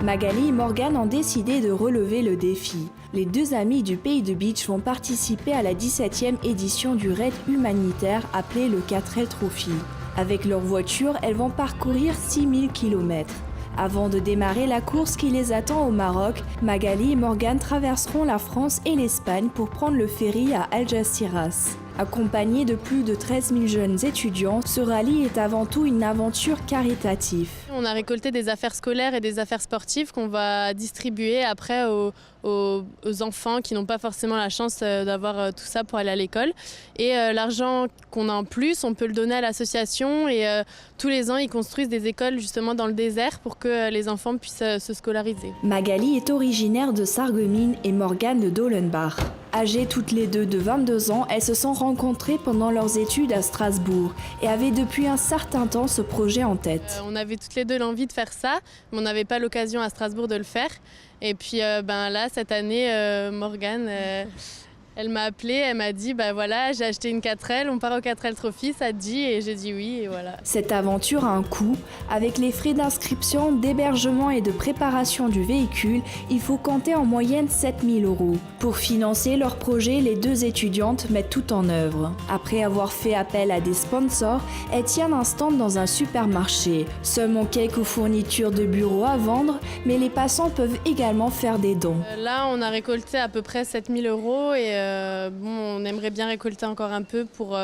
Magali et Morgane ont décidé de relever le défi. Les deux amies du Pays de Beach vont participer à la 17e édition du raid humanitaire appelé le 4L Trophy. Avec leur voiture, elles vont parcourir 6000 km. Avant de démarrer la course qui les attend au Maroc, Magali et Morgane traverseront la France et l'Espagne pour prendre le ferry à Algeciras. Accompagnés de plus de 13 000 jeunes étudiants, ce rallye est avant tout une aventure caritative. On a récolté des affaires scolaires et des affaires sportives qu'on va distribuer après aux enfants qui n'ont pas forcément la chance d'avoir tout ça pour aller à l'école. Et l'argent qu'on a en plus, on peut le donner à l'association et tous les ans, ils construisent des écoles justement dans le désert pour que les enfants puissent se scolariser. Magali est originaire de Sarreguemines et Morgane de Dolenbach. Âgées toutes les deux de 22 ans, elles se sont rencontrées pendant leurs études à Strasbourg et avaient depuis un certain temps ce projet en tête. On avait toutes les deux l'envie de faire ça, mais on n'avait pas l'occasion à Strasbourg de le faire. Et puis là, cette année, Morgane, elle m'a appelée, elle m'a dit voilà, j'ai acheté une 4L, on part au 4L Trophy, ça te dit? Et j'ai dit oui, et voilà. Cette aventure a un coût. Avec les frais d'inscription, d'hébergement et de préparation du véhicule, il faut compter en moyenne 7 000 €. Pour financer leur projet, les deux étudiantes mettent tout en œuvre. Après avoir fait appel à des sponsors, elles tiennent un stand dans un supermarché. Seulement quelques fournitures de bureau à vendre, mais les passants peuvent également faire des dons. Là, on a récolté à peu près 7 000 € et on aimerait bien récolter encore un peu pour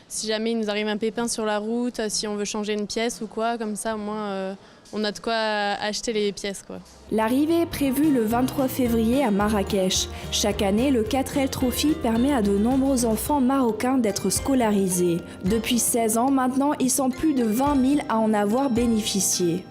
si jamais il nous arrive un pépin sur la route, si on veut changer une pièce ou quoi, comme ça au moins on a de quoi acheter les pièces, quoi. L'arrivée est prévue le 23 février à Marrakech. Chaque année, le 4L Trophy permet à de nombreux enfants marocains d'être scolarisés. Depuis 16 ans maintenant, ils sont plus de 20 000 à en avoir bénéficié.